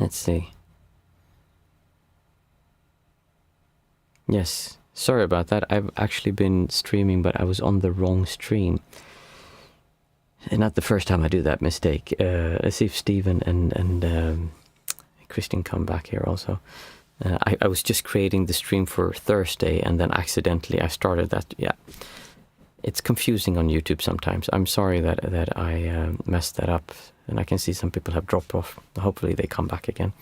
Let's see. Yes, sorry about that. I've actually been streaming, but I was on the wrong stream. And not the first time I do that mistake. Let's see if Stephen and Christian come back here also. I was just creating the stream for Thursday, and then accidentally I started that. Yeah, it's confusing on YouTube sometimes. I'm sorry that I messed that up, and I can see some people have dropped off. Hopefully they come back again.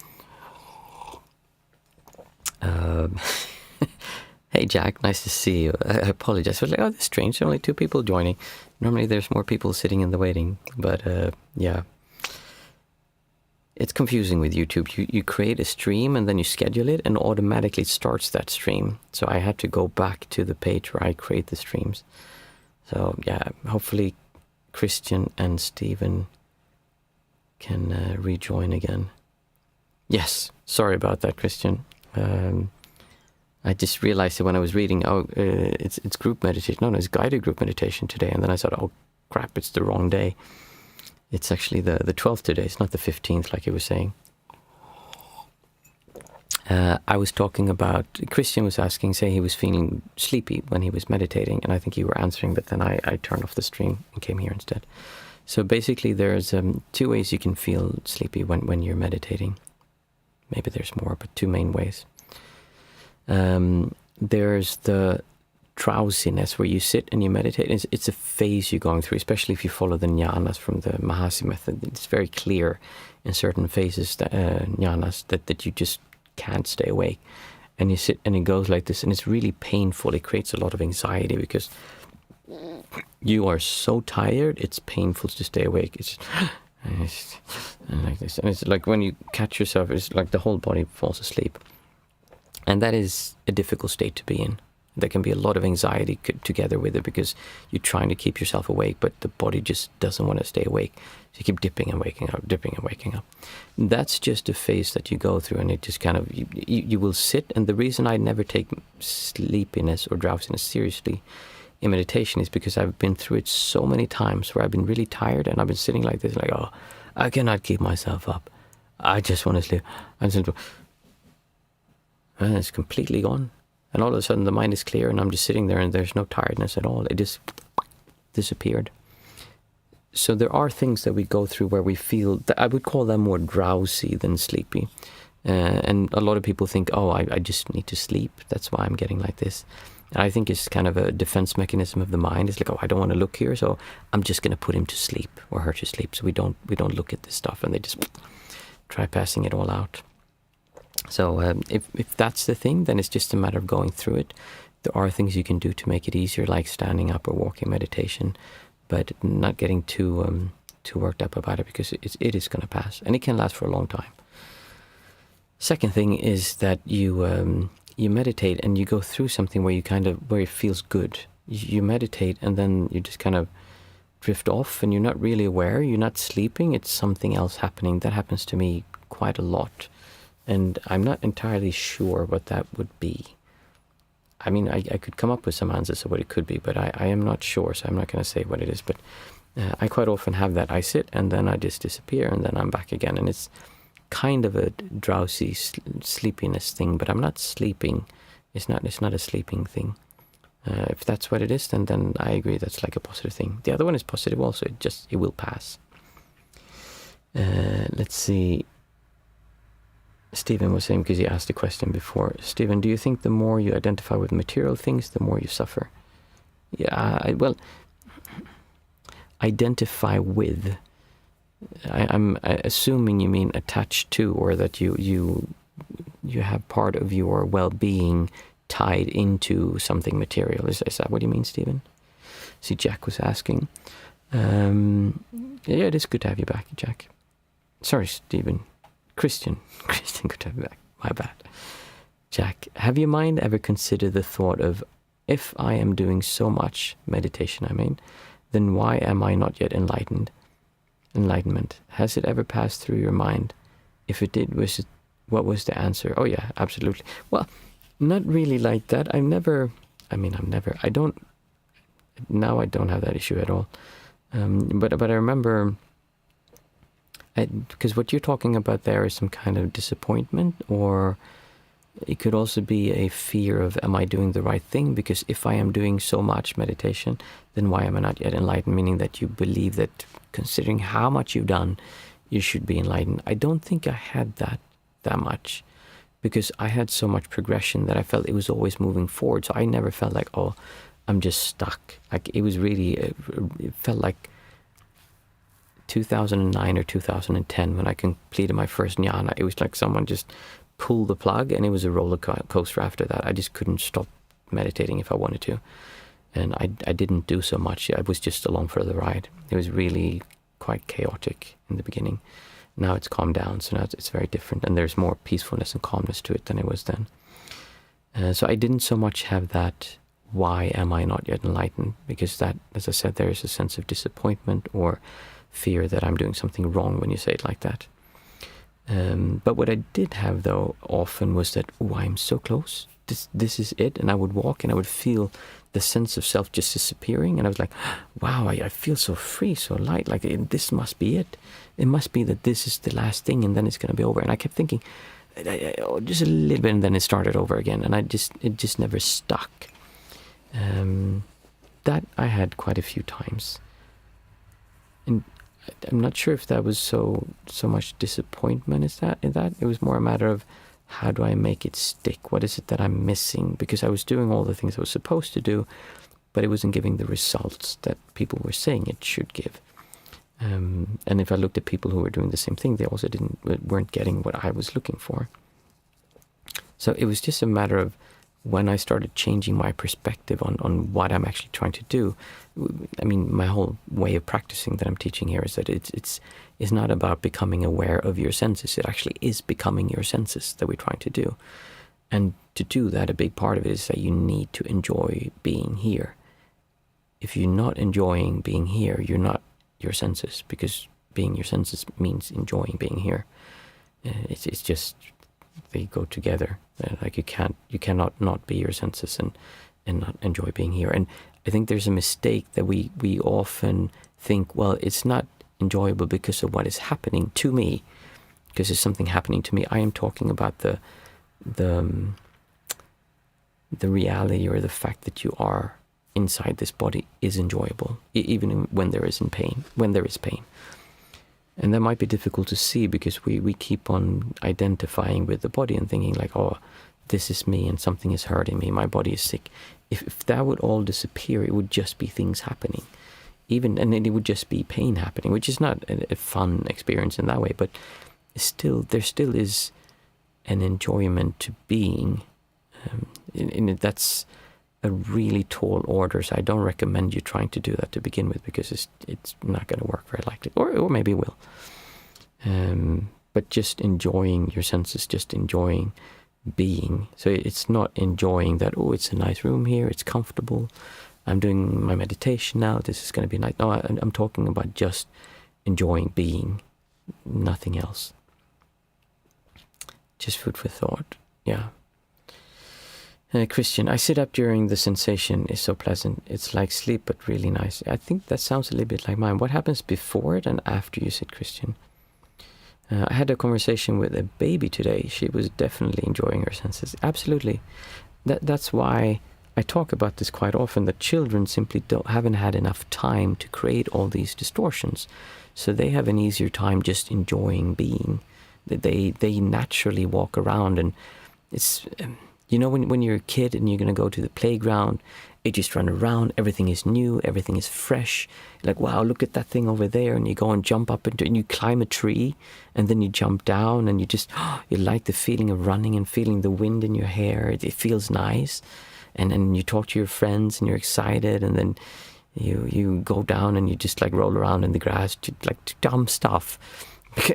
Hey Jack, nice to see you. I apologize. I was like, oh, that's strange. There are only 2 people joining. Normally there's more people sitting in the waiting, but yeah. It's confusing with YouTube. You create a stream and then you schedule it and automatically starts that stream. So I had to go back to the page where I create the streams. So yeah, hopefully Christian and Stephen can rejoin again. Yes, sorry about that, Christian. I just realized it when I was reading, it's group meditation. No, it's guided group meditation today. And then I thought, oh crap, it's the wrong day. It's actually the 12th today. It's not the 15th like he was saying. I was talking about, Christian was asking, say he was feeling sleepy when he was meditating. And I think you were answering, but then I turned off the stream and came here instead. So basically there's 2 ways you can feel sleepy when you're meditating. Maybe there's more, but 2 main ways. There's the drowsiness where you sit and you meditate. It's a phase you're going through, especially if you follow the jnanas from the Mahasi method. It's very clear in certain phases, jnanas, that you just can't stay awake. And you sit and it goes like this, and it's really painful. It creates a lot of anxiety because you are so tired, it's painful to stay awake. It's like this. And it's like when you catch yourself, it's like the whole body falls asleep. And that is a difficult state to be in. There can be a lot of anxiety together with it because you're trying to keep yourself awake, but the body just doesn't want to stay awake. So you keep dipping and waking up, dipping and waking up. That's just a phase that you go through, and it just kind of, you will sit. And the reason I never take sleepiness or drowsiness seriously in meditation is because I've been through it so many times where I've been really tired and I've been sitting like this, like, oh, I cannot keep myself up. I just want to sleep. And it's completely gone. And all of a sudden the mind is clear and I'm just sitting there and there's no tiredness at all. It just disappeared. So there are things that we go through where we feel, that I would call them more drowsy than sleepy. And a lot of people think, oh, I just need to sleep. That's why I'm getting like this. And I think it's kind of a defense mechanism of the mind. It's like, oh, I don't want to look here, so I'm just going to put him to sleep or her to sleep. So we don't look at this stuff, and they just try passing it all out. So if that's the thing, then it's just a matter of going through it. There are things you can do to make it easier, like standing up or walking meditation, but not getting too worked up about it, because it is going to pass, and it can last for a long time. Second thing is that you meditate and you go through something where it feels good. You meditate and then you just kind of drift off, and you're not really aware. You're not sleeping. It's something else happening. That happens to me quite a lot. And I'm not entirely sure what that would be. I mean, I could come up with some answers of what it could be, but I am not sure, so I'm not going to say what it is. But I quite often have that. I sit and then I just disappear and then I'm back again. And it's kind of a drowsy sleepiness thing, but I'm not sleeping. It's not a sleeping thing. If that's what it is, then I agree that's like a positive thing. The other one is positive also. It will pass. Let's see. Stephen was saying, because he asked the question before, Stephen, do you think the more you identify with material things, the more you suffer? Yeah, well, identify with. I'm assuming you mean attached to, or that you have part of your well-being tied into something material. Is that what you mean, Stephen? See, Jack was asking. Yeah, it is good to have you back, Jack. Sorry, Stephen. Christian, good to have you back. My bad. Jack, have your mind ever considered the thought of, if I am doing so much meditation, then why am I not yet enlightened? Enlightenment. Has it ever passed through your mind? If it did, what was the answer? Oh yeah, absolutely. Well, not really like that. I don't have that issue at all. But I remember Because what you're talking about there is some kind of disappointment, or it could also be a fear of, am I doing the right thing? Because if I am doing so much meditation, then why am I not yet enlightened? Meaning that you believe that considering how much you've done, you should be enlightened. I don't think I had that much, because I had so much progression that I felt it was always moving forward. So I never felt like, oh, I'm just stuck. Like it was really, it felt like 2009 or 2010 when I completed my first jnana. It was like someone just pulled the plug, and it was a roller coaster after that. I just couldn't stop meditating if I wanted to. And I didn't do so much. I was just along for the ride. It was really quite chaotic in the beginning. Now it's calmed down, so now it's very different, and there's more peacefulness and calmness to it than it was then. So I didn't so much have that, why am I not yet enlightened? Because that, as I said, there is a sense of disappointment or fear that I'm doing something wrong when you say it like that. But what I did have, though, often was that, oh, I'm so close. This is it. And I would walk and I would feel the sense of self just disappearing. And I was like, wow, I feel so free, so light. Like, this must be it. It must be that this is the last thing, and then it's going to be over. And I kept thinking, just a little bit, and then it started over again. And it just never stuck. That I had quite a few times. And I'm not sure if that was so much disappointment in that. It was more a matter of, how do I make it stick? What is it that I'm missing? Because I was doing all the things I was supposed to do, but it wasn't giving the results that people were saying it should give. And if I looked at people who were doing the same thing, they also weren't getting what I was looking for. So it was just a matter of, when I started changing my perspective on what I'm actually trying to do. I mean, my whole way of practicing that I'm teaching here is that it's not about becoming aware of your senses. It actually is becoming your senses that we're trying to do. And to do that, a big part of it is that you need to enjoy being here. If you're not enjoying being here, you're not your senses, because being your senses means enjoying being here. It's just, they go together. Like you cannot not be your senses and not enjoy being here. And I think there's a mistake that we often think, well, it's not enjoyable because of what is happening to me, because there's something happening to me. I am talking about the reality, or the fact that you are inside this body is enjoyable, even when there is pain. And that might be difficult to see, because we keep on identifying with the body and thinking like, oh, this is me and something is hurting me, my body is sick. If that would all disappear, it would just be things happening. And then it would just be pain happening, which is not a fun experience in that way, but there still is an enjoyment to being. And that's a really tall order, so I don't recommend you trying to do that to begin with, because it's not going to work very likely, or maybe it will. But just enjoying your senses, just enjoying being. So it's not enjoying that, oh, it's a nice room here, it's comfortable, I'm doing my meditation now, this is going to be nice. No, I'm talking about just enjoying being, nothing else. Just food for thought, yeah. Christian, I sit up during the sensation is so pleasant. It's like sleep, but really nice. I think that sounds a little bit like mine. What happens before it and after you sit, Christian? I had a conversation with a baby today. She was definitely enjoying her senses. Absolutely. That's why I talk about this quite often, that children simply haven't had enough time to create all these distortions. So they have an easier time just enjoying being. They naturally walk around, and it's... You know, when you're a kid and you're going to go to the playground, you just run around, everything is new, everything is fresh. Like, wow, look at that thing over there. And you go and jump up and you climb a tree, and then you jump down, and you like the feeling of running and feeling the wind in your hair. It feels nice. And then you talk to your friends and you're excited, and then you go down and you just like roll around in the grass, like dumb stuff.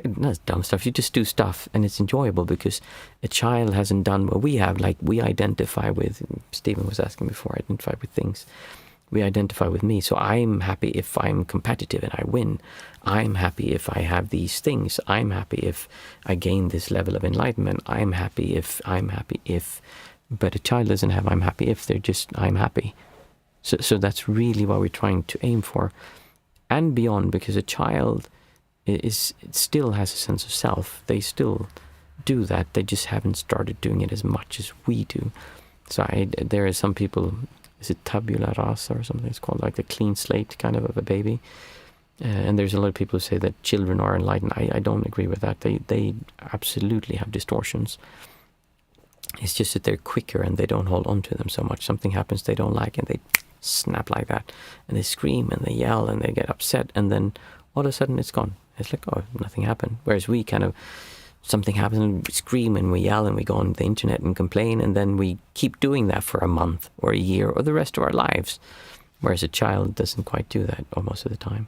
Not dumb stuff, you just do stuff, and it's enjoyable because a child hasn't done what we have. Like, we identify with, Stephen was asking before, identify with things. We identify with me. So I'm happy if I'm competitive and I win. I'm happy if I have these things. I'm happy if I gain this level of enlightenment. I'm happy if. But a child doesn't have I'm happy if, they're just I'm happy. So that's really what we're trying to aim for. And beyond, because a child it still has a sense of self. They still do that. They just haven't started doing it as much as we do. So there are some people, is it tabula rasa or something it's called, like the clean slate kind of a baby. And there's a lot of people who say that children are enlightened. I don't agree with that. They absolutely have distortions. It's just that they're quicker and they don't hold on to them so much. Something happens they don't like and they snap like that. And they scream and they yell and they get upset. And then all of a sudden it's gone. It's like, oh, nothing happened. Whereas we kind of, something happens and we scream and we yell and we go on the internet and complain. And then we keep doing that for a month or a year or the rest of our lives. Whereas a child doesn't quite do that most of the time.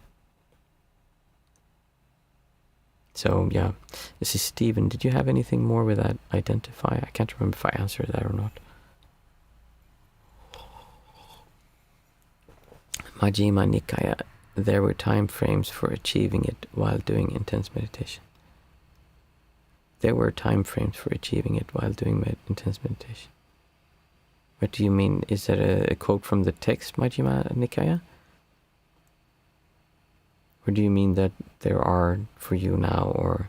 So, yeah, this is Stephen. Did you have anything more with that identify? I can't remember if I answered that or not. Majjhima Nikaya, there were time frames for achieving it while doing intense meditation. There were time frames for achieving it while doing intense meditation. What do you mean? Is that a quote from the text, Majjhima Nikaya? Or do you mean that there are for you now? Or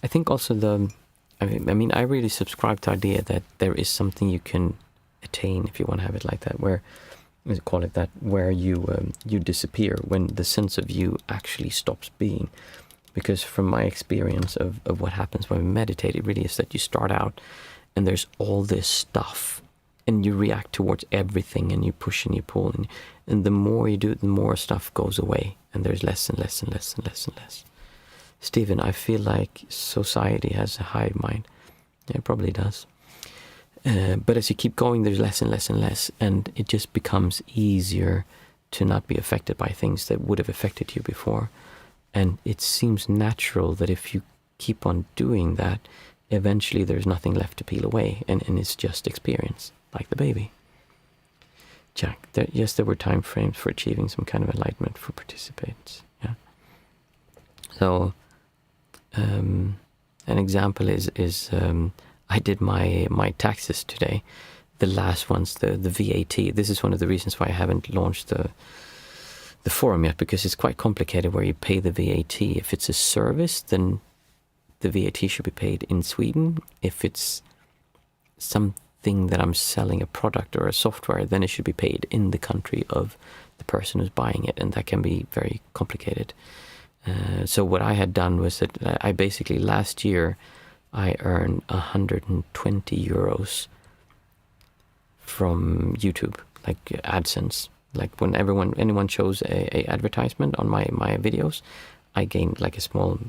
I think also I really subscribe to the idea that there is something you can attain, if you want to have it like that, where call it that, where you disappear, when the sense of you actually stops being. Because from my experience of what happens when we meditate, it really is that you start out and there's all this stuff and you react towards everything and you push and you pull, and the more you do it, the more stuff goes away and there's less and less and less and less and less. Stephen, I feel like society has a hive mind. Yeah, it probably does. But as you keep going, there's less and less and less, and it just becomes easier to not be affected by things that would have affected you before. And it seems natural that if you keep on doing that, eventually there's nothing left to peel away, and it's just experience, like the baby. Jack, yes, there were time frames for achieving some kind of enlightenment for participants. Yeah. So, an example is I did my taxes today, the last ones, the VAT. This is one of the reasons why I haven't launched the forum yet, because it's quite complicated where you pay the VAT. If it's a service, then the VAT should be paid in Sweden. If it's something that I'm selling, a product or a software, then it should be paid in the country of the person who's buying it, and that can be very complicated. So what I had done was that I basically, last year, I earned 120 euros from YouTube, like AdSense. Like when anyone shows a advertisement on my videos, I gained like a small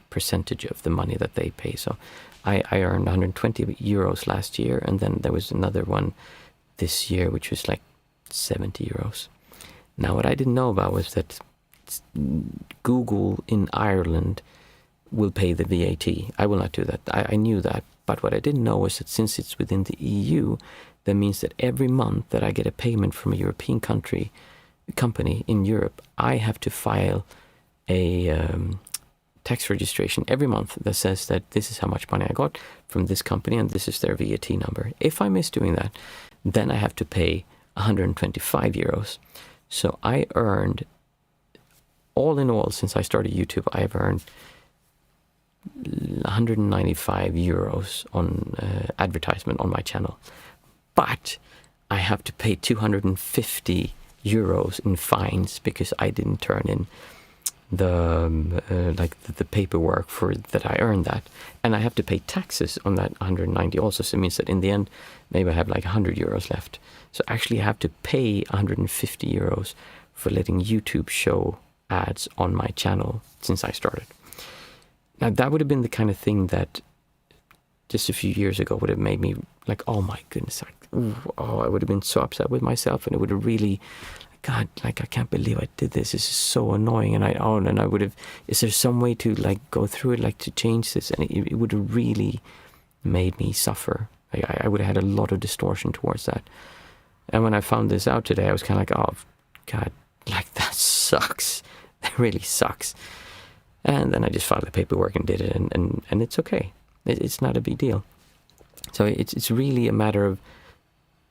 percentage of the money that they pay. So I earned 120 euros last year, and then there was another one this year which was like 70 euros. Now what I didn't know about was that Google in Ireland will pay the VAT. I will not do that. I knew that. But what I didn't know was that since it's within the EU, that means that every month that I get a payment from a European company in Europe, I have to file a tax registration every month that says that this is how much money I got from this company and this is their VAT number. If I miss doing that, then I have to pay 125 euros. So I earned, all in all, since I started YouTube, I have earned 195 euros on advertisement on my channel. But I have to pay 250 euros in fines because I didn't turn in the paperwork for that I earned that, and I have to pay taxes on that 190 also. So it means that in the end, maybe I have like 100 euros left. So actually, I have to pay 150 euros for letting YouTube show ads on my channel since I started. Now that would have been the kind of thing that just a few years ago would have made me like, oh my goodness, I would have been so upset with myself, and it would have really, God, like, I can't believe I did this. This is so annoying. And I would have, is there some way to like go through it, like to change this? And it would have really made me suffer. I would have had a lot of distortion towards that. And when I found this out today, I was kind of like, oh God, like that sucks. That really sucks. And then I just filed the paperwork and did it, and it's okay. It's not a big deal. So it's really a matter of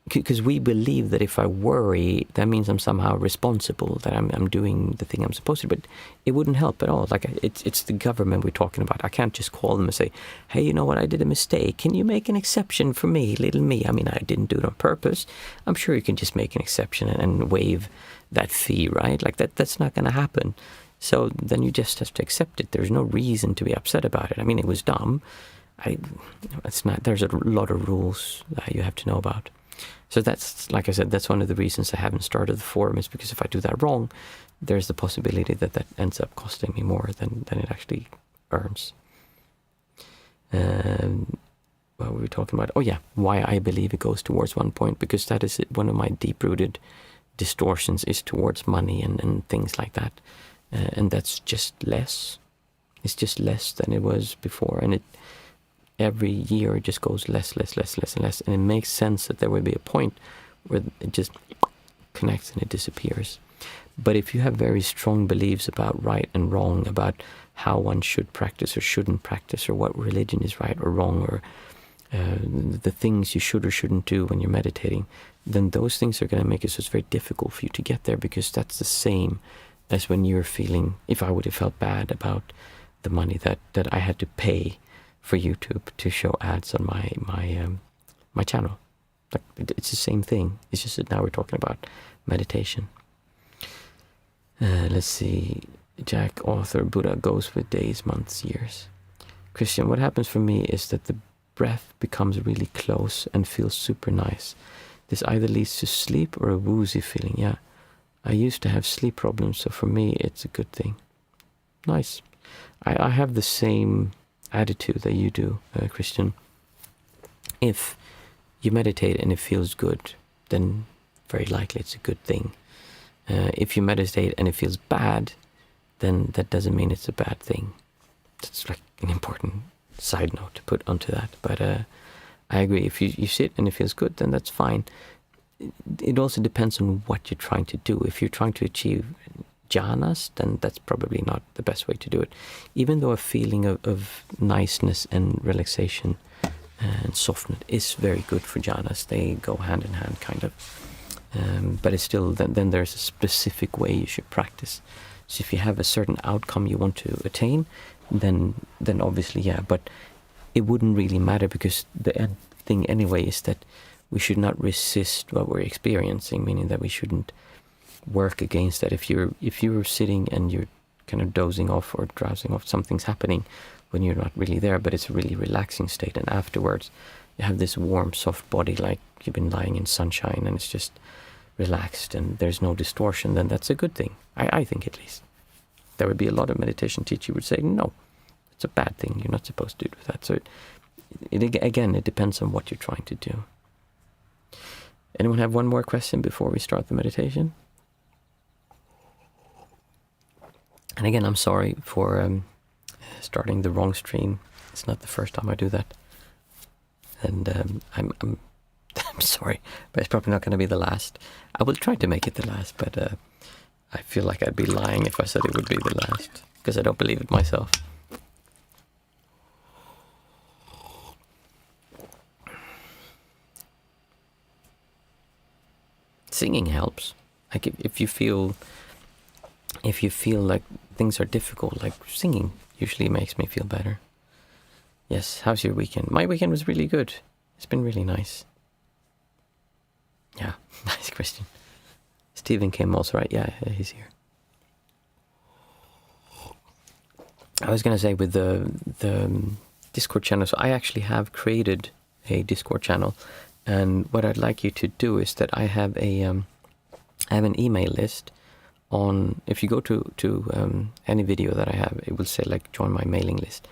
because we believe that if I worry, that means I'm somehow responsible, that I'm doing the thing I'm supposed to. But it wouldn't help at all. Like, it's the government we're talking about. I can't just call them and say, hey, you know what, I did a mistake. Can you make an exception for me, little me? I mean, I didn't do it on purpose. I'm sure you can just make an exception and waive that fee, right? Like, that's not going to happen. So then you just have to accept it. There's no reason to be upset about it. I mean, it was dumb. It's not. There's a lot of rules that you have to know about. So that's, like I said, that's one of the reasons I haven't started the forum, is because if I do that wrong, there's the possibility that that ends up costing me more than it actually earns. What were we talking about? Oh yeah, why I believe it goes towards one point, because that is one of my deep-rooted distortions, is towards money and things like that. And that's just less. It's just less than it was before, and every year it just goes less and less, and it makes sense that there will be a point where it just connects and it disappears. But if you have very strong beliefs about right and wrong, about how one should practice or shouldn't practice, or what religion is right or wrong, or the things you should or shouldn't do when you're meditating, then those things are going to make it so it's very difficult for you to get there, because that's the same as when you're feeling, if I would have felt bad about the money that I had to pay for YouTube to show ads on my channel. Like, it's the same thing. It's just that now we're talking about meditation. Let's see. Jack, author, Buddha goes with days, months, years. Christian, what happens for me is that the breath becomes really close and feels super nice. This either leads to sleep or a woozy feeling. Yeah, I used to have sleep problems, so for me it's a good thing. Nice. I have the same attitude that you do, Christian. If you meditate and it feels good, then very likely it's a good thing. If you meditate and it feels bad, then that doesn't mean it's a bad thing. That's like an important side note to put onto that. But I agree, if you sit and it feels good, then that's fine. It also depends on what you're trying to do. If you're trying to achieve jhanas, then that's probably not the best way to do it. Even though a feeling of niceness and relaxation and softness is very good for jhanas, they go hand in hand, kind of. But it's still, then there's a specific way you should practice. So if you have a certain outcome you want to attain, then obviously, yeah, but it wouldn't really matter, because the end thing anyway is that we should not resist what we're experiencing, meaning that we shouldn't work against that. If you're sitting and you're kind of dozing off or drowsing off, something's happening when you're not really there, but it's a really relaxing state, and afterwards you have this warm, soft body, like you've been lying in sunshine and it's just relaxed and there's no distortion, then that's a good thing. I think, at least. There would be a lot of meditation teachers who would say, no, it's a bad thing, you're not supposed to do that. So it depends on what you're trying to do. Anyone have one more question before we start the meditation? And again, I'm sorry for starting the wrong stream. It's not the first time I do that. And I'm sorry, but it's probably not going to be the last. I will try to make it the last, but I feel like I'd be lying if I said it would be the last, because I don't believe it myself. Singing helps. Like if you feel like things are difficult, like singing usually makes me feel better. Yes, how's your weekend? My weekend was really good. It's been really nice. Yeah, nice question. Stephen came also, right? Yeah, he's here. I was going to say, with the Discord channel, so I actually have created a Discord channel, and what I'd like you to do is that I have an email list on, if you go to any video that I have, it will say like join my mailing list.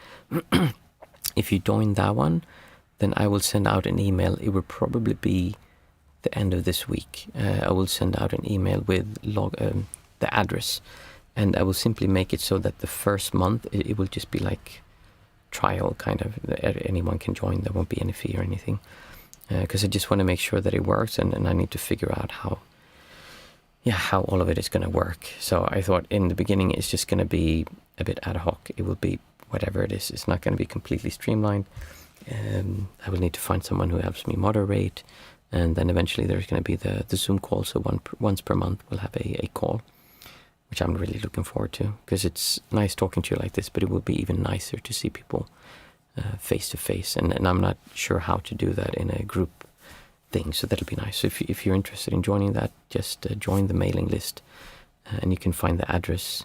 If you join that one, then I will send out an email. It will probably be the end of this week. I will send out an email with the address, and I will simply make it so that the first month it will just be like trial, kind of. Anyone can join. There won't be any fee or anything, because I just want to make sure that it works, and I need to figure out how all of it is going to work. So I thought in the beginning it's just going to be a bit ad hoc. It will be whatever it is. It's not going to be completely streamlined. I will need to find someone who helps me moderate. And then eventually there's going to be the Zoom call, so once per month we'll have a call, which I'm really looking forward to, because it's nice talking to you like this, but it will be even nicer to see people face to face, and I'm not sure how to do that in a group thing, so that'll be nice. So if you're interested in joining that, just join the mailing list, and you can find the address.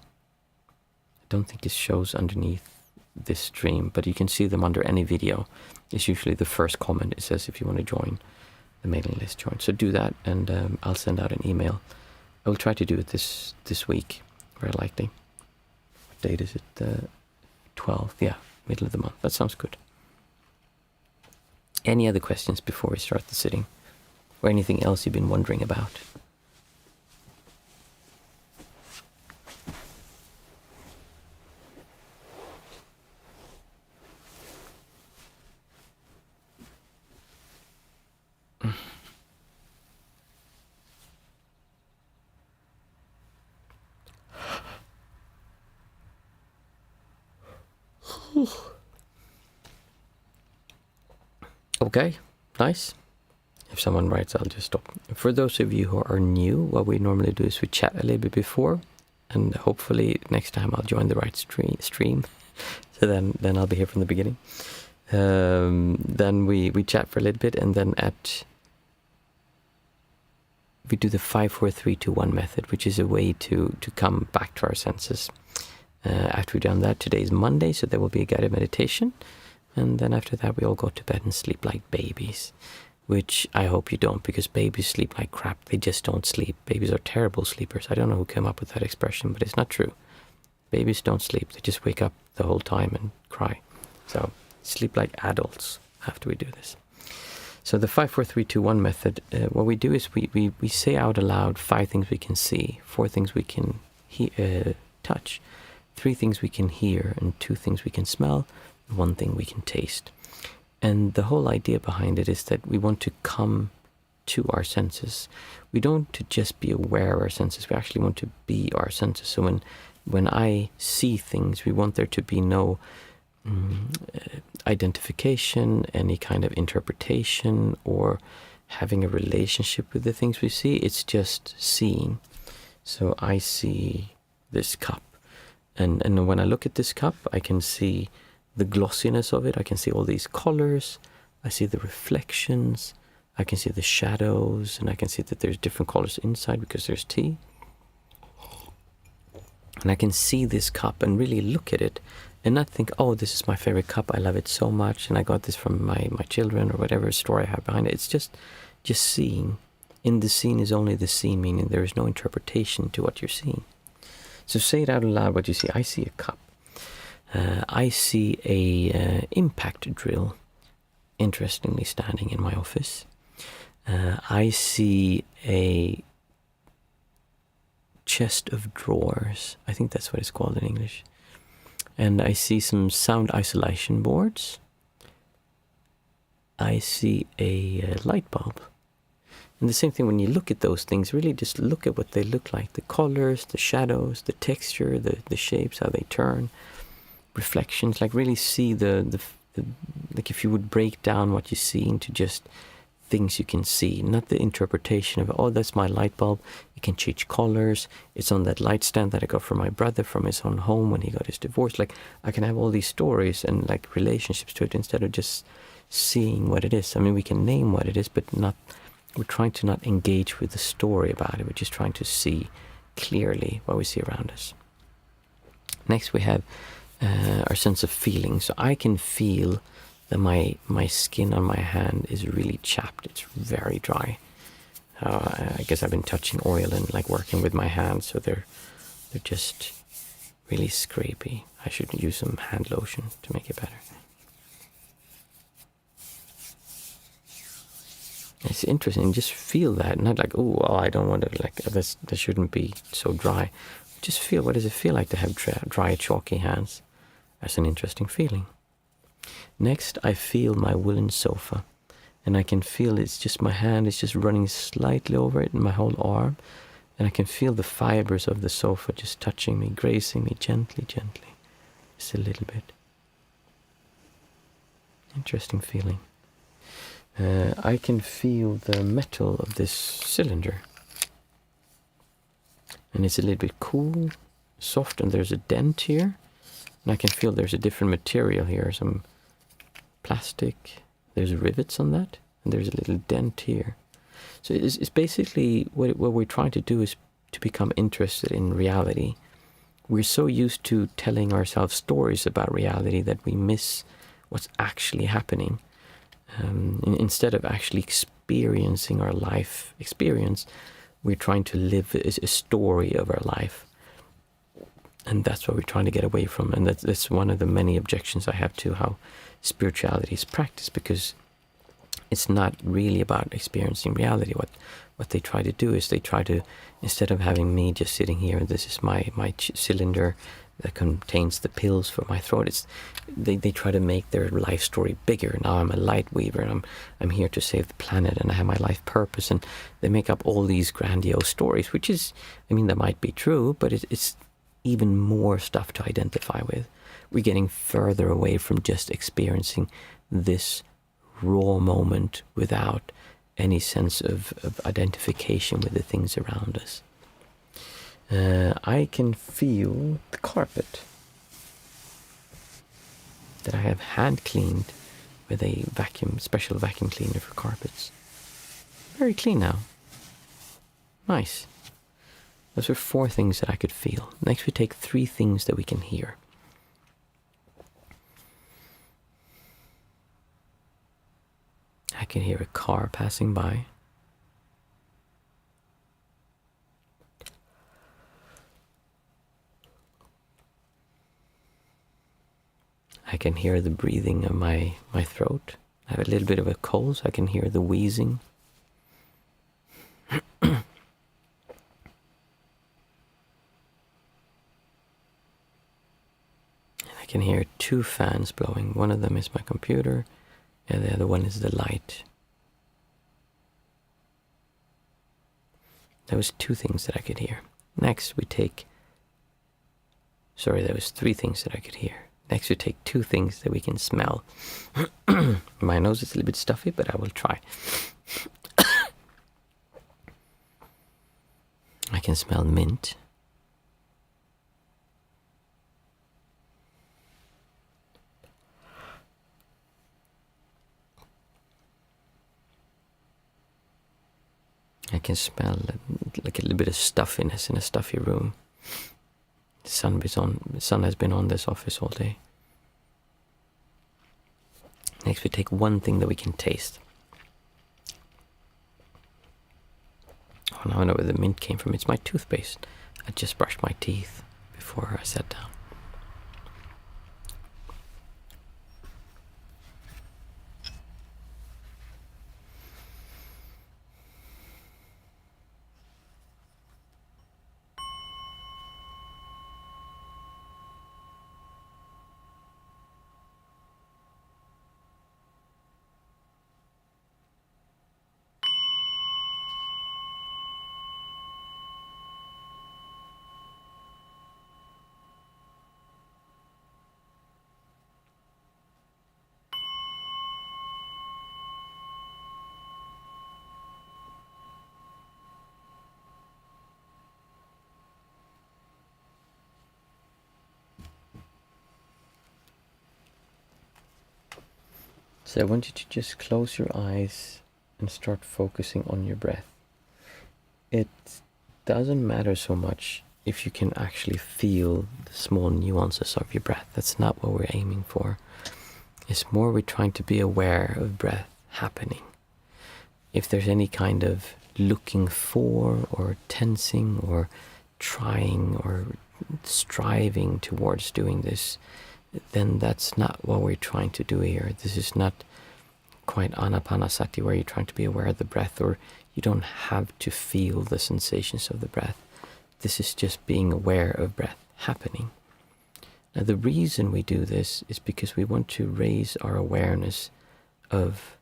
I don't think this shows underneath this stream, but you can see them under any video. It's usually the first comment. It says if you want to join the mailing list, join. So do that, and I'll send out an email. I will try to do it this week, very likely. What date is it? The 12th, yeah, middle of the month. That sounds good. Any other questions before we start the sitting? Or anything else you've been wondering about? Okay, nice. If someone writes, I'll just stop. For those of you who are new, what we normally do is we chat a little bit before, and hopefully next time I'll join the right stream. So then I'll be here from the beginning. Then we chat for a little bit, and then we do the 5, 4, 3, 2, 1 method, which is a way to come back to our senses. After we've done that, today is Monday, so there will be a guided meditation. And then after that, we all go to bed and sleep like babies, which I hope you don't, because babies sleep like crap. They just don't sleep. Babies are terrible sleepers. I don't know who came up with that expression, but it's not true. Babies don't sleep. They just wake up the whole time and cry. So sleep like adults after we do this. So the 5, 4, 3, 2, 1 method, what we do is we say out aloud 5 things we can see, 4 things we can touch, 3 things we can hear, and 2 things we can smell, 1 thing we can taste. And the whole idea behind it is that we want to come to our senses. We don't want to just be aware of our senses, we actually want to be our senses. So when I see things, we want there to be no identification, any kind of interpretation, or having a relationship with the things we see. It's just seeing. So I see this cup, and when I look at this cup, I can see the glossiness of it. I can see all these colors. I see the reflections. I can see the shadows, and I can see that there's different colors inside because there's tea. And I can see this cup and really look at it and not think, oh, this is my favorite cup, I love it so much, and I got this from my children, or whatever story I have behind it. It's just seeing. In the scene is only the scene, meaning there is no interpretation to what you're seeing. So say it out loud what you see. I see a cup. I see a impact drill, interestingly, standing in my office. I see a chest of drawers. I think that's what it's called in English. And I see some sound isolation boards. I see a light bulb. And the same thing, when you look at those things, really just look at what they look like. The colors, the shadows, the texture, the shapes, how they turn, reflections. Like really see the like if you would break down what you see into just things you can see, not the interpretation of, oh, that's my light bulb, it can change colors, it's on that light stand that I got from my brother from his own home when he got his divorce. Like I can have all these stories and like relationships to it instead of just seeing what it is. I mean, we can name what it is, but we're trying to not engage with the story about it. We're just trying to see clearly what we see around us. Next we have our sense of feeling. So I can feel that my skin on my hand is really chapped. It's very dry. I guess I've been touching oil and like working with my hands, so they're just really scrapey. I should use some hand lotion to make it better. It's interesting, just feel that, not like, oh, well, I don't want to, like, that shouldn't be so dry. Just feel, what does it feel like to have dry, chalky hands? That's an interesting feeling. Next, I feel my woolen sofa, and I can feel it's just, my hand is just running slightly over it in my whole arm, and I can feel the fibers of the sofa just touching me, grazing me gently, just a little bit. Interesting feeling. I can feel the metal of this cylinder. And it's a little bit cool, soft, and there's a dent here. And I can feel there's a different material here, some plastic. There's rivets on that, and there's a little dent here. So it's basically what we're trying to do is to become interested in reality. We're so used to telling ourselves stories about reality that we miss what's actually happening. Instead of actually experiencing our life experience, we're trying to live a story of our life. And that's what we're trying to get away from. And that's one of the many objections I have to how spirituality is practiced, because it's not really about experiencing reality. What they try to do is they try to, instead of having me just sitting here, this is my cylinder that contains the pills for my throat, they try to make their life story bigger. Now I'm a light weaver, and I'm here to save the planet, and I have my life purpose, and they make up all these grandiose stories, which is, I mean, that might be true, but it's even more stuff to identify with. We're getting further away from just experiencing this raw moment without any sense of identification with the things around us. I can feel the carpet that I have hand cleaned with a special vacuum cleaner for carpets. Very clean now. Nice. Those are 4 things that I could feel. Next we take 3 things that we can hear. I can hear a car passing by. I can hear the breathing of my throat. I have a little bit of a cold, so I can hear the wheezing. I can hear 2 fans blowing. One of them is my computer, and the other one is the light. That was 2 things that I could hear. Next we take... Sorry, that was 3 things that I could hear. Next we take 2 things that we can smell. My nose is a little bit stuffy, but I will try. I can smell mint. I can smell like a little bit of stuffiness in a stuffy room. The sun has been on this office all day. Next we take 1 thing that we can taste. Oh, now I know where the mint came from. It's my toothpaste. I just brushed my teeth before I sat down. So I want you to just close your eyes and start focusing on your breath. It doesn't matter so much if you can actually feel the small nuances of your breath. That's not what we're aiming for. It's more we're trying to be aware of breath happening. If there's any kind of looking for or tensing or trying or striving towards doing this, then that's not what we're trying to do here. This is not quite anapanasati, where you're trying to be aware of the breath, or you don't have to feel the sensations of the breath. This is just being aware of breath happening. Now the reason we do this is because we want to raise our awareness of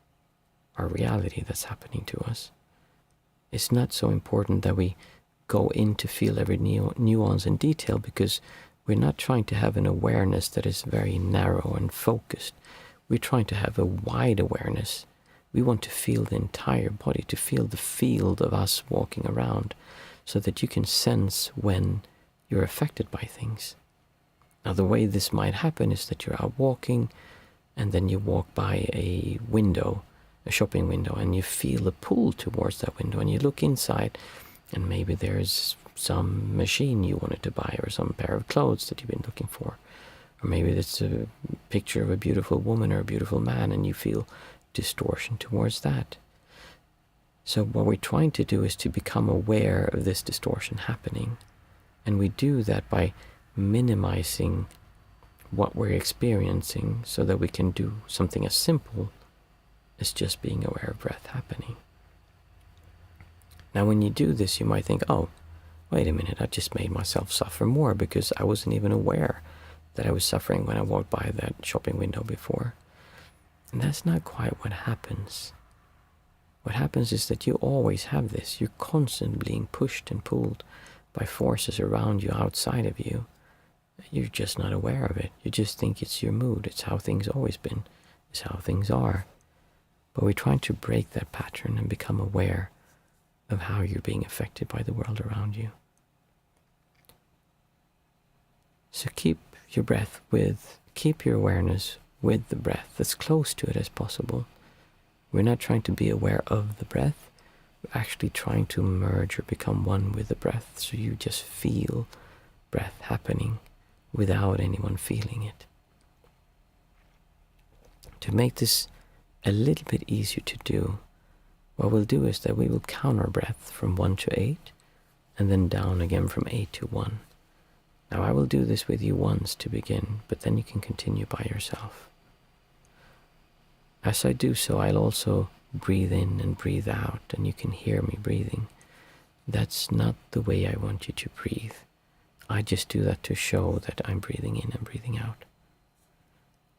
our reality that's happening to us. It's not so important that we go in to feel every nuance and detail, because we're not trying to have an awareness that is very narrow and focused. We're trying to have a wide awareness We want to feel the entire body, to feel the field of us walking around, so that you can sense when you're affected by things. Now, the way this might happen is that you're out walking, and then you walk by a window, a shopping window, and you feel a pull towards that window, and you look inside, and maybe there's some machine you wanted to buy, or some pair of clothes that you've been looking for. Or maybe it's a picture of a beautiful woman or a beautiful man, and you feel distortion towards that. So what we're trying to do is to become aware of this distortion happening. And we do that by minimizing what we're experiencing, so that we can do something as simple as just being aware of breath happening. Now when you do this, you might think, oh, wait a minute, I just made myself suffer more because I wasn't even aware that I was suffering when I walked by that shopping window before. And that's not quite what happens. What happens is that you always have this. You're constantly being pushed and pulled by forces around you, outside of you. You're just not aware of it. You just think it's your mood. It's how things always been. It's how things are. But we're trying to break that pattern and become aware of how you're being affected by the world around you. So keep your awareness with the breath, as close to it as possible. We're not trying to be aware of the breath. We're actually trying to merge or become one with the breath, so you just feel breath happening without anyone feeling it. To make this a little bit easier to do, what we'll do is that we will count our breath from 1 to 8, and then down again from 8 to 1. Now I will do this with you once to begin, but then you can continue by yourself. As I do so, I'll also breathe in and breathe out, and you can hear me breathing. That's not the way I want you to breathe. I just do that to show that I'm breathing in and breathing out.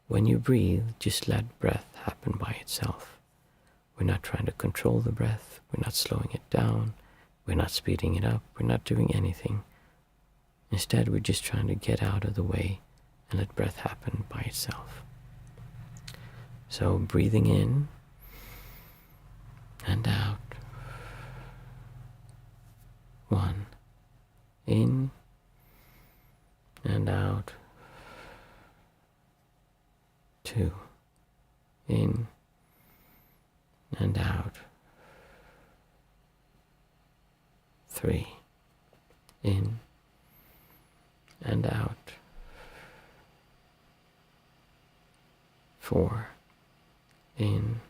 When you breathe, just let breath happen by itself. We're not trying to control the breath. We're not slowing it down. We're not speeding it up. We're not doing anything. Instead, we're just trying to get out of the way and let breath happen by itself. So breathing in and out. 1. In and out. 2. In and out. 3. In and out. 4. In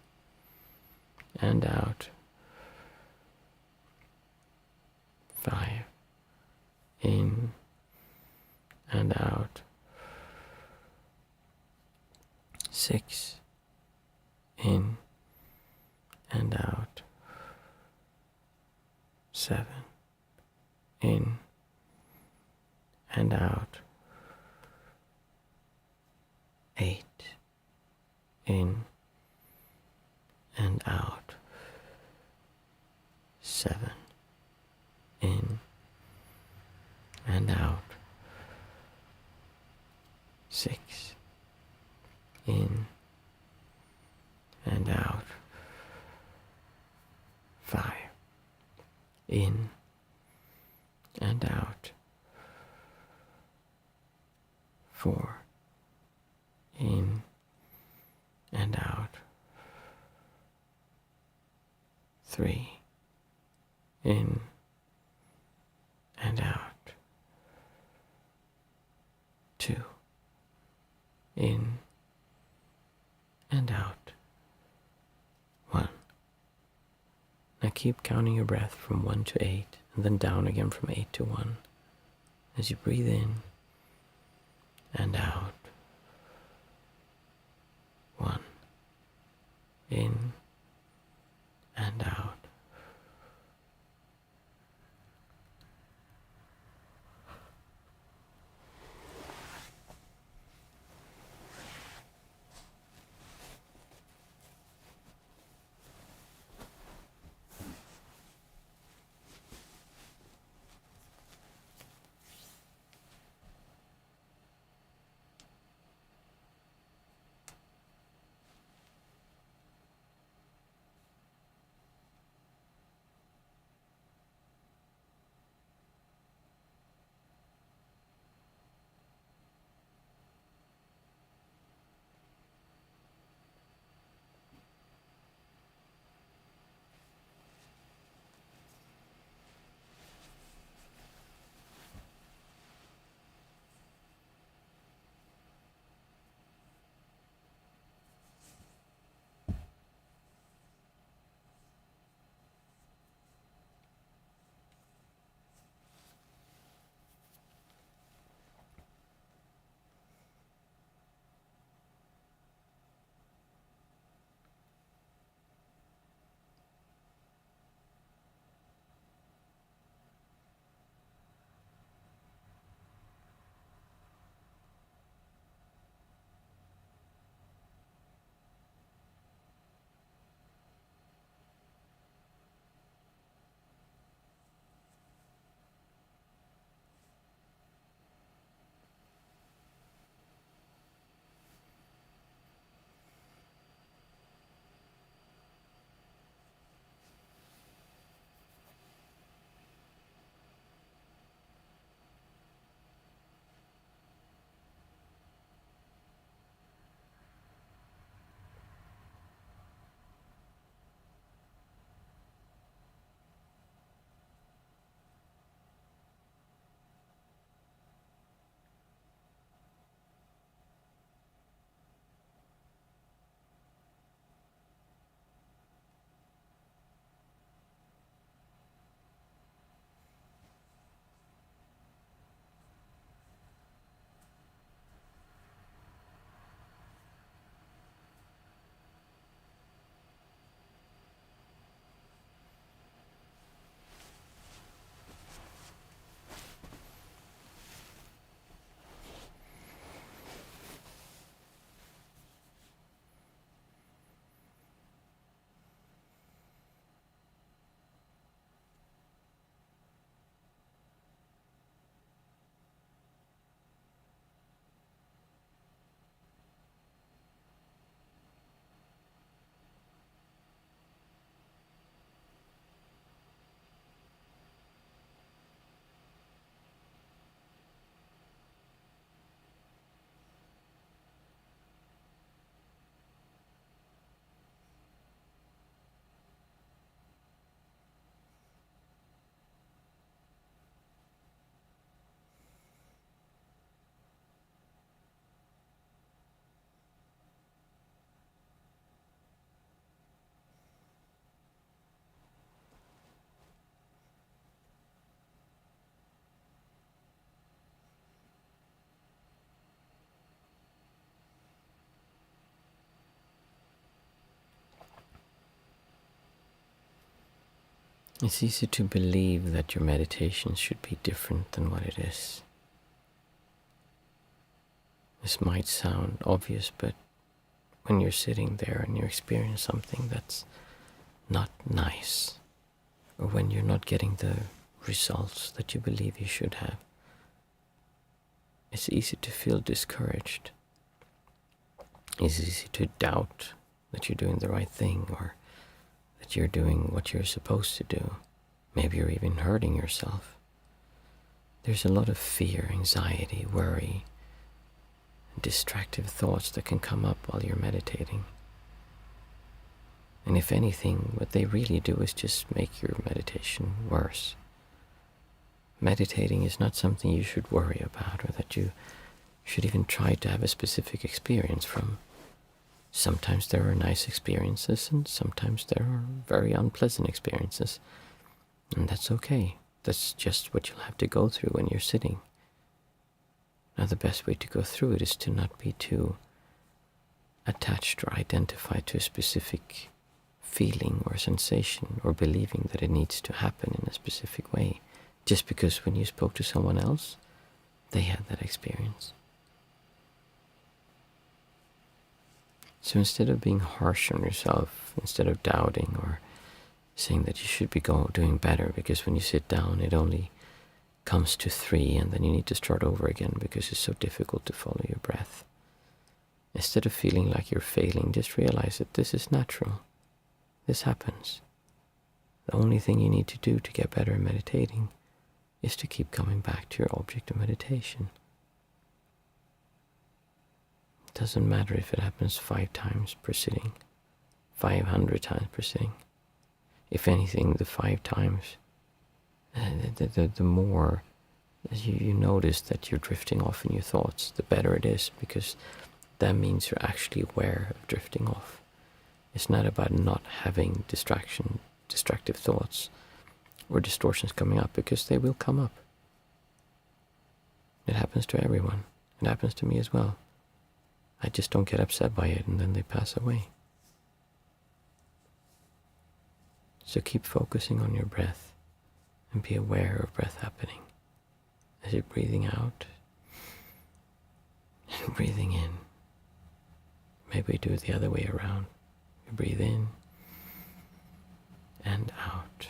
and out. 5. In and out. 6. In and out. 7. In and out. 8. In and out. 7. In and out. 6. In and out. 5. In and out. 4. In and out. 3. In and out. 2. In and out. 1. Now keep counting your breath from 1 to 8, and then down again from 8 to 1. As you breathe in and out. 1. In and out. It's easy to believe that your meditation should be different than what it is. This might sound obvious, but when you're sitting there and you experience something that's not nice, or when you're not getting the results that you believe you should have, it's easy to feel discouraged. It's easy to doubt that you're doing the right thing, or that you're doing what you're supposed to do. Maybe you're even hurting yourself. There's a lot of fear, anxiety, worry, distractive thoughts that can come up while you're meditating. And if anything, what they really do is just make your meditation worse. Meditating is not something you should worry about, or that you should even try to have a specific experience from. Sometimes there are nice experiences, and sometimes there are very unpleasant experiences. And that's okay. That's just what you'll have to go through when you're sitting. Now, the best way to go through it is to not be too attached or identified to a specific feeling or sensation, or believing that it needs to happen in a specific way, just because when you spoke to someone else, they had that experience. So instead of being harsh on yourself, instead of doubting or saying that you should be doing better, because when you sit down it only comes to 3 and then you need to start over again because it's so difficult to follow your breath. Instead of feeling like you're failing, just realize that this is natural. This happens. The only thing you need to do to get better at meditating is to keep coming back to your object of meditation. It doesn't matter if it happens 5 times per sitting, 500 times per sitting. If anything, the 5 times, the more you notice that you're drifting off in your thoughts, the better it is, because that means you're actually aware of drifting off. It's not about not having distractive thoughts or distortions coming up, because they will come up. It happens to everyone. It happens to me as well. I just don't get upset by it, and then they pass away. So keep focusing on your breath and be aware of breath happening as you're breathing out and breathing in. Maybe do it the other way around. You breathe in and out.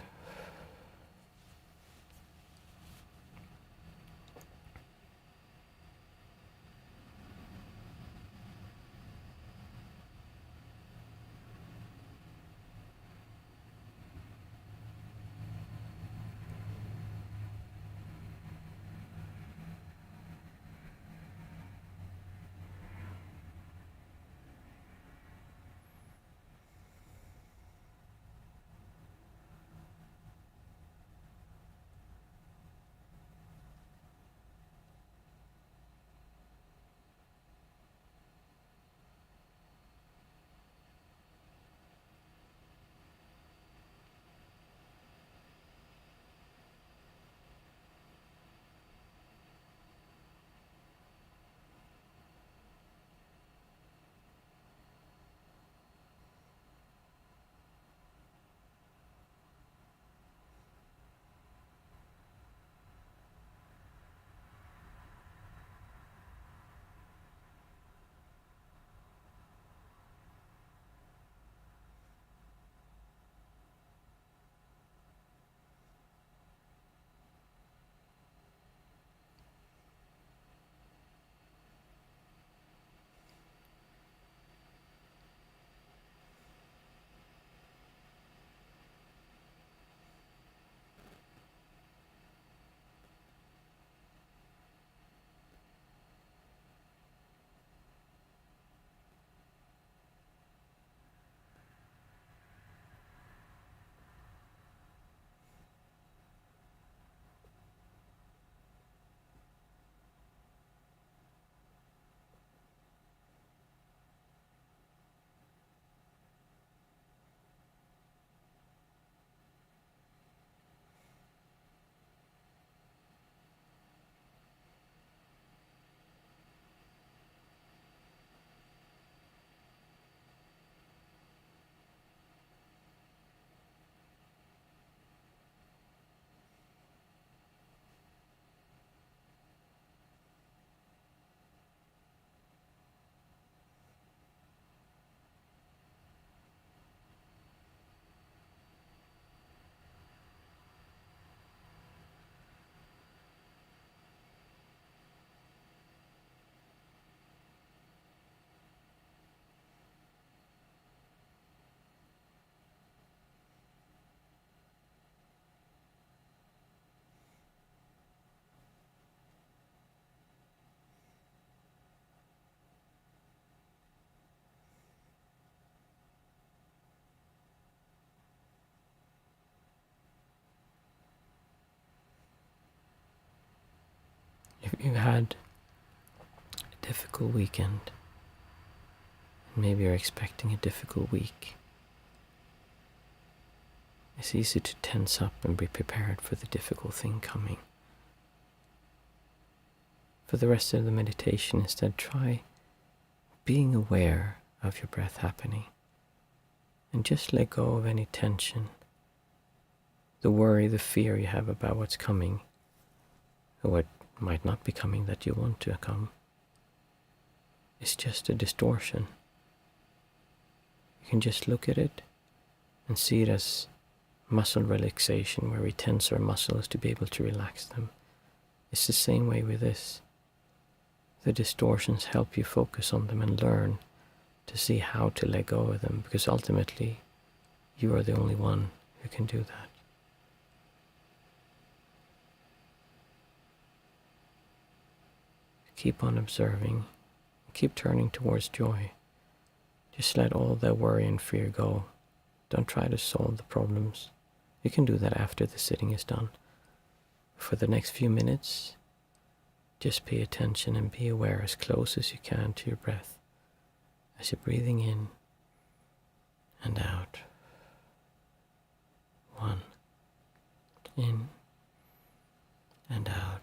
you had a difficult weekend, and maybe you're expecting a difficult week, it's easy to tense up and be prepared for the difficult thing coming. For the rest of the meditation, instead, try being aware of your breath happening and just let go of any tension, the worry, the fear you have about what's coming or what might not be coming that you want to come. It's just a distortion. You can just look at it and see it as muscle relaxation, where we tense our muscles to be able to relax them. It's the same way with this. The distortions help you focus on them and learn to see how to let go of them, because ultimately you are the only one who can do that. Keep on observing, keep turning towards joy. Just let all that worry and fear go. Don't try to solve the problems. You can do that after the sitting is done. For the next few minutes, just pay attention and be aware as close as you can to your breath as you're breathing in and out. 1. In and out.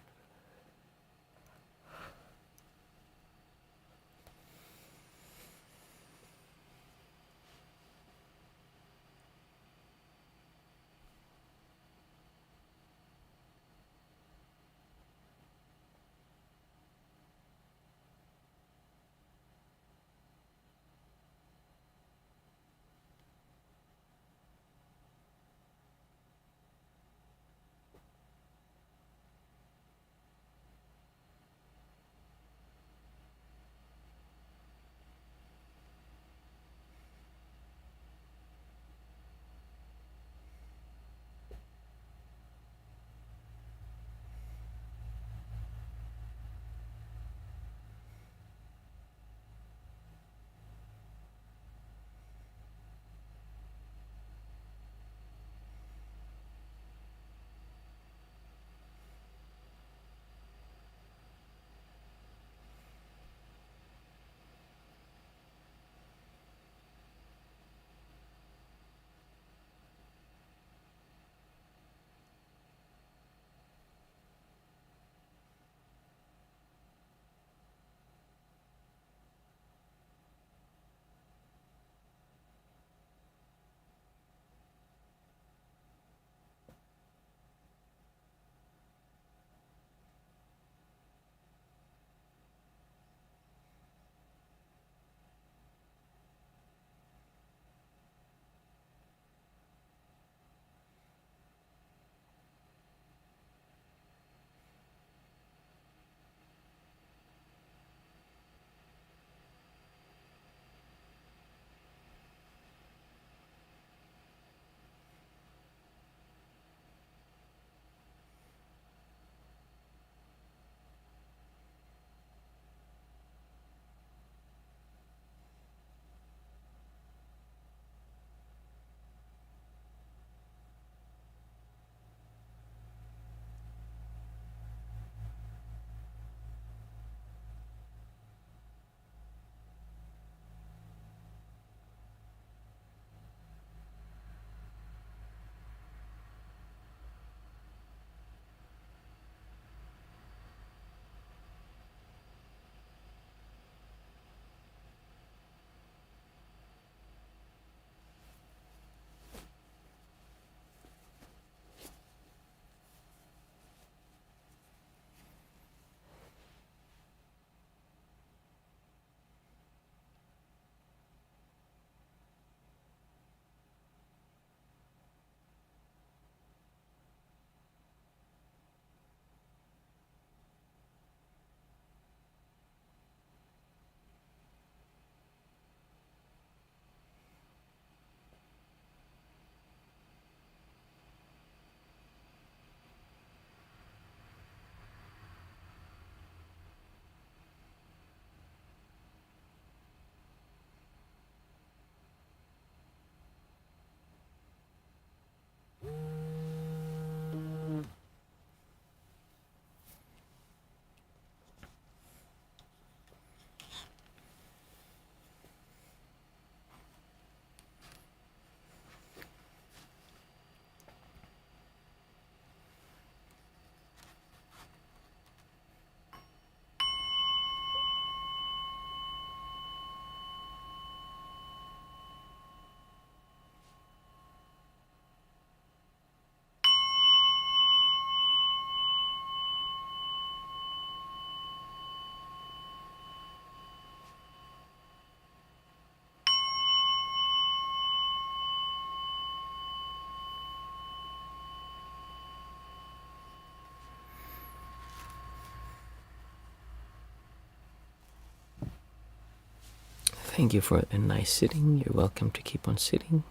Thank you for a nice sitting. You're welcome to keep on sitting.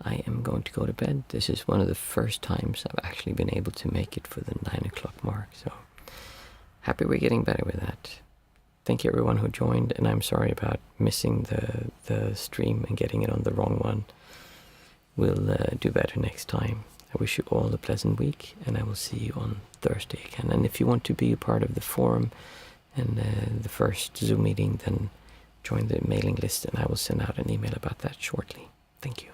I am going to go to bed. This is one of the first times I've actually been able to make it for the 9 o'clock mark, so happy we're getting better with that. Thank you everyone who joined, and I'm sorry about missing the stream and getting it on the wrong one. We'll do better next time. I wish you all a pleasant week, and I will see you on Thursday again. And if you want to be a part of the forum and the first Zoom meeting, then join the mailing list, and I will send out an email about that shortly. Thank you.